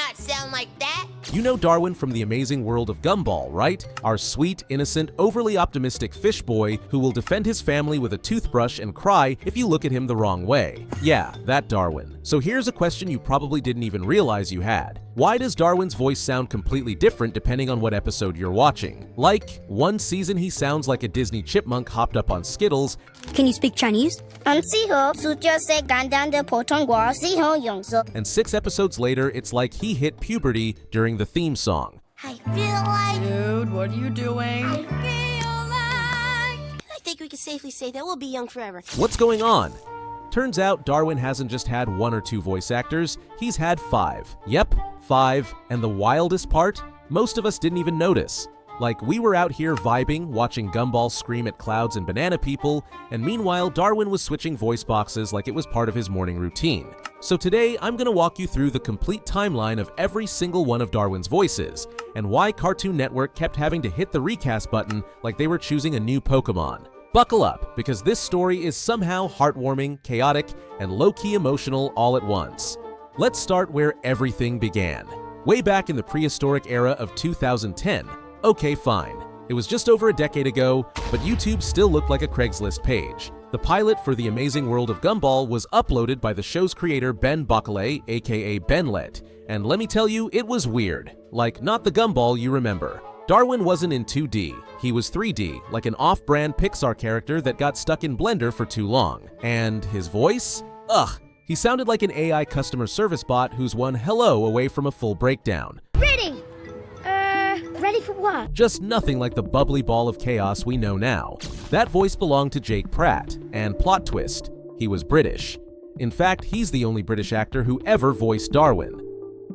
not sound like that. You know Darwin from The Amazing World of Gumball, right? Our sweet, innocent, overly optimistic fish boy who will defend his family with a toothbrush and cry if you look at him the wrong way. Yeah, that Darwin. So here's a question you probably didn't even realize you had. Why does Darwin's voice sound completely different depending on what episode you're watching? Like, one season he sounds like a Disney chipmunk hopped up on Skittles. Can you speak Chinese? And 6 episodes later, it's like he hit puberty during the theme song. I feel like... Dude, what are you doing? I think we can safely say that we'll be young forever. What's going on? Turns out Darwin hasn't just had 1 or 2 voice actors, he's had 5. Yep, 5. And the wildest part? Most of us didn't even notice. Like, we were out here vibing, watching Gumball scream at clouds and banana people, and meanwhile Darwin was switching voice boxes like it was part of his morning routine. So today, I'm gonna walk you through the complete timeline of every single one of Darwin's voices, and why Cartoon Network kept having to hit the recast button like they were choosing a new Pokemon. Buckle up, because this story is somehow heartwarming, chaotic, and low-key emotional all at once. Let's start where everything began. Way back in the prehistoric era of 2010. Okay, fine. It was just over a decade ago, but YouTube still looked like a Craigslist page. The pilot for The Amazing World of Gumball was uploaded by the show's creator Ben Bockelay, aka Benlet, and let me tell you, it was weird. Like, not the Gumball you remember. Darwin wasn't in 2D, he was 3D, like an off-brand Pixar character that got stuck in Blender for too long. And his voice? Ugh, he sounded like an AI customer service bot who's one hello away from a full breakdown. Ready for what? Just nothing like the bubbly ball of chaos we know now. That voice belonged to Jake Pratt, and plot twist, he was British. In fact, he's the only British actor who ever voiced Darwin.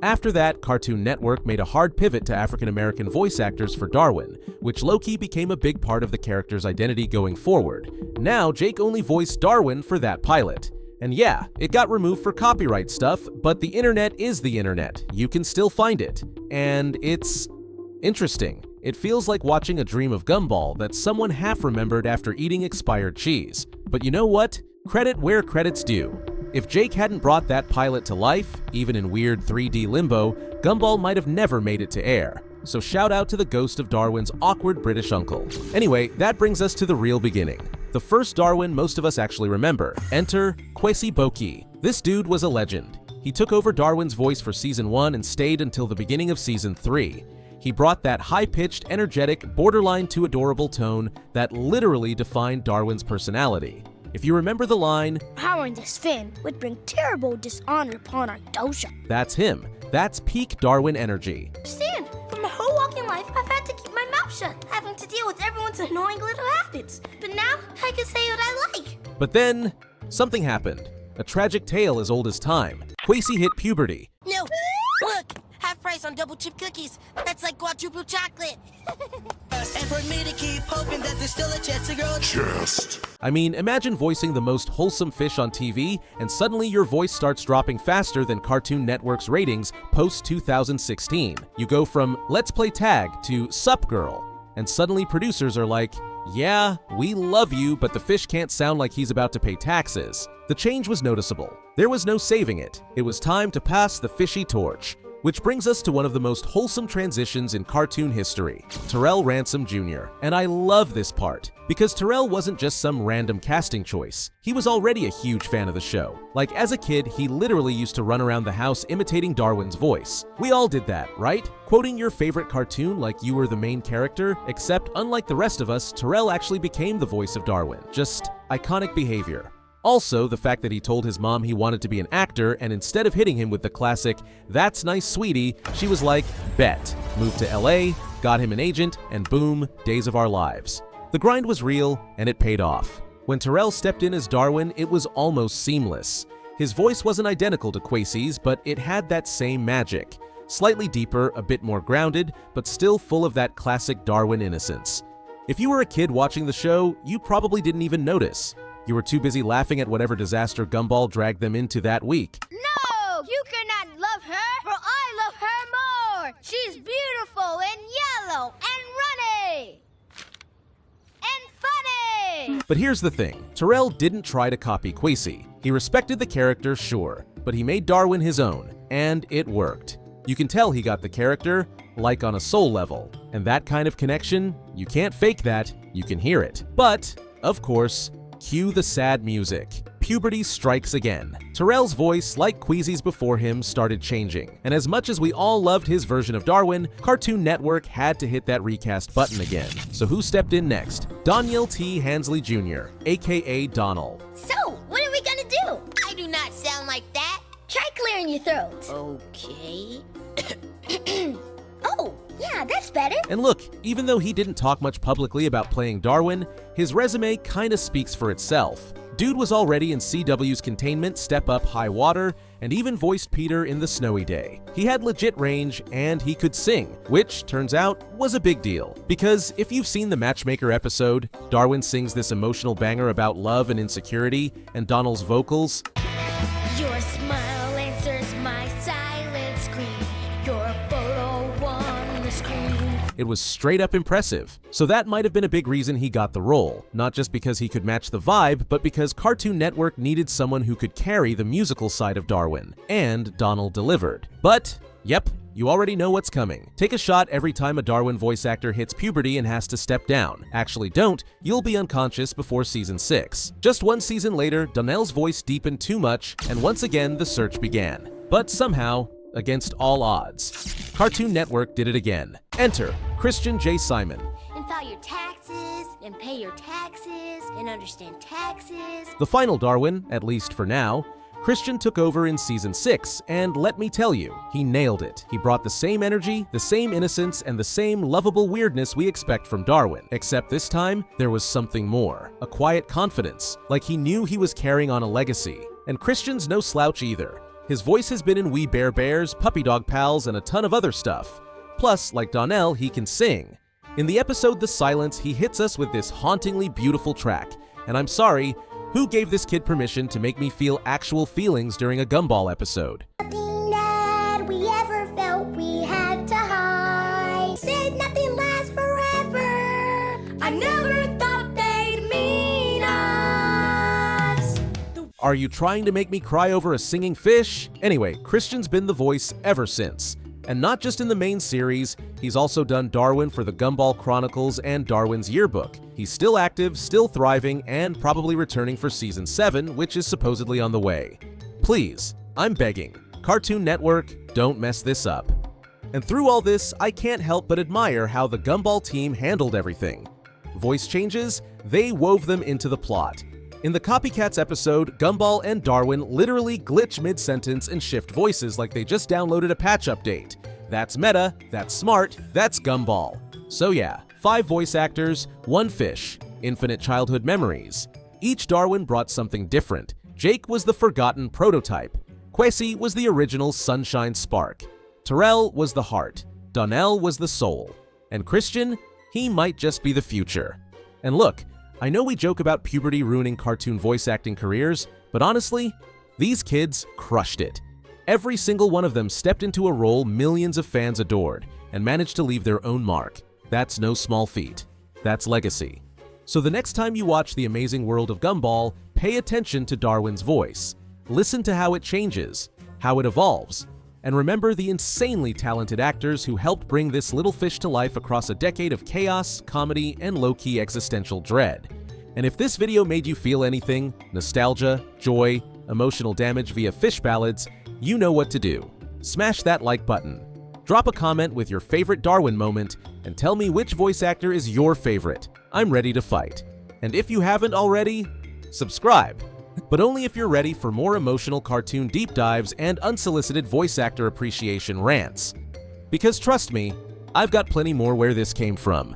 After that, Cartoon Network made a hard pivot to African-American voice actors for Darwin, which low-key became a big part of the character's identity going forward. Now, Jake only voiced Darwin for that pilot. And yeah, it got removed for copyright stuff, but the internet is the internet. You can still find it. And it's interesting. It feels like watching a dream of Gumball that someone half remembered after eating expired cheese. But you know what? Credit where credit's due. If Jake hadn't brought that pilot to life, even in weird 3D limbo, Gumball might have never made it to air. So shout out to the ghost of Darwin's awkward British uncle. Anyway, that brings us to the real beginning. The first Darwin most of us actually remember. Enter Kwesi Boki. This dude was a legend. He took over Darwin's voice for season 1 and stayed until the beginning of season 3. He brought that high-pitched, energetic, borderline too adorable tone that literally defined Darwin's personality. If you remember the line, Powering this fin would bring terrible dishonor upon our dojo. that's him. That's peak Darwin energy. Stan, for my whole walking life, I've had to keep my mouth shut, having to deal with everyone's annoying little habits. But now, I can say what I like. But then, something happened. A tragic tale as old as time. Kwesi hit puberty. No, look, half price on double chip cookies. That's like quadruple chocolate. And for me to keep hoping that there's still a chance to grow. I mean, imagine voicing the most wholesome fish on TV, and suddenly your voice starts dropping faster than Cartoon Network's ratings post-2016. You go from "Let's play tag" to "Sup girl," and suddenly producers are like, yeah, we love you, but the fish can't sound like he's about to pay taxes. The change was noticeable. There was no saving it. It was time to pass the fishy torch. Which brings us to one of the most wholesome transitions in cartoon history, Terrell Ransom Jr. And I love this part, because Terrell wasn't just some random casting choice. He was already a huge fan of the show. Like, as a kid, he literally used to run around the house imitating Darwin's voice. We all did that, right? Quoting your favorite cartoon like you were the main character, except unlike the rest of us, Terrell actually became the voice of Darwin. Just iconic behavior. Also, the fact that he told his mom he wanted to be an actor, and instead of hitting him with the classic, "That's nice, sweetie," she was like, bet. Moved to LA, got him an agent, and boom, days of our lives. The grind was real, and it paid off. When Terrell stepped in as Darwin, it was almost seamless. His voice wasn't identical to Kwesi's, but it had that same magic. Slightly deeper, a bit more grounded, but still full of that classic Darwin innocence. If you were a kid watching the show, you probably didn't even notice. You were too busy laughing at whatever disaster Gumball dragged them into that week. No, you cannot love her, for I love her more. She's beautiful and yellow and runny and funny. But here's the thing, Terrell didn't try to copy Kwesi. He respected the character, sure, but he made Darwin his own, and it worked. You can tell he got the character, like on a soul level. And that kind of connection, you can't fake that, you can hear it. But, of course, cue the sad music. Puberty strikes again. Terrell's voice, like Queasy's before him, started changing. And as much as we all loved his version of Darwin, Cartoon Network had to hit that recast button again. So who stepped in next? Daniel T. Hansley Jr., aka Donald. So, what are we gonna do? I do not sound like that. Try clearing your throat. Okay. Oh, yeah, that's better. And look, even though he didn't talk much publicly about playing Darwin, his resume kinda speaks for itself. Dude was already in CW's Containment, Step Up, High Water, and even voiced Peter in The Snowy Day. He had legit range, and he could sing, which, turns out, was a big deal. Because if you've seen the Matchmaker episode, Darwin sings this emotional banger about love and insecurity, and Donald's vocals, Your smile answers my silent scream. Your photo on the screen. it was straight up impressive. So that might have been a big reason he got the role, not just because he could match the vibe, but because Cartoon Network needed someone who could carry the musical side of Darwin, and Donald delivered. But, yep, you already know what's coming. Take a shot every time a Darwin voice actor hits puberty and has to step down. Actually don't, you'll be unconscious before season 6. Just one season later, Donnell's voice deepened too much, and once again the search began. But somehow, against all odds, Cartoon Network did it again. Enter Christian J. Simon. And file your taxes, and pay your taxes, and understand taxes. The final Darwin, at least for now. Christian took over in season 6, and let me tell you, he nailed it. He brought the same energy, the same innocence, and the same lovable weirdness we expect from Darwin. Except this time, there was something more. A quiet confidence, like he knew he was carrying on a legacy. And Christian's no slouch either. His voice has been in We Bare Bears, Puppy Dog Pals, and a ton of other stuff. Plus, like Donnell, he can sing. In the episode The Silence, he hits us with this hauntingly beautiful track. And I'm sorry, who gave this kid permission to make me feel actual feelings during a Gumball episode? Nothing that we ever felt we had to hide. Said nothing lasts forever. I never thought they'd mean us. Are you trying to make me cry over a singing fish? Anyway, Christian's been the voice ever since. And not just in the main series, he's also done Darwin for the Gumball Chronicles and Darwin's Yearbook. He's still active, still thriving, and probably returning for season 7, which is supposedly on the way. Please, I'm begging, Cartoon Network, don't mess this up. And through all this, I can't help but admire how the Gumball team handled everything. Voice changes, they wove them into the plot. In the Copycats episode, Gumball and Darwin literally glitch mid-sentence and shift voices like they just downloaded a patch update. That's meta, that's smart, that's Gumball. So yeah, 5 voice actors, 1 fish, infinite childhood memories. Each Darwin brought something different. Jake was the forgotten prototype. Quessy was the original sunshine spark. Terrell was the heart. Donnell was the soul. And Christian, he might just be the future. And look, I know we joke about puberty ruining cartoon voice acting careers, but honestly, these kids crushed it. Every single one of them stepped into a role millions of fans adored and managed to leave their own mark. That's no small feat. That's legacy. So the next time you watch The Amazing World of Gumball, pay attention to Darwin's voice. Listen to how it changes, how it evolves, and remember the insanely talented actors who helped bring this little fish to life across a decade of chaos, comedy, and low-key existential dread. And if this video made you feel anything, nostalgia, joy, emotional damage via fish ballads, you know what to do. Smash that like button. Drop a comment with your favorite Darwin moment, and tell me which voice actor is your favorite. I'm ready to fight. And if you haven't already, subscribe. But only if you're ready for more emotional cartoon deep dives and unsolicited voice actor appreciation rants. Because trust me, I've got plenty more where this came from.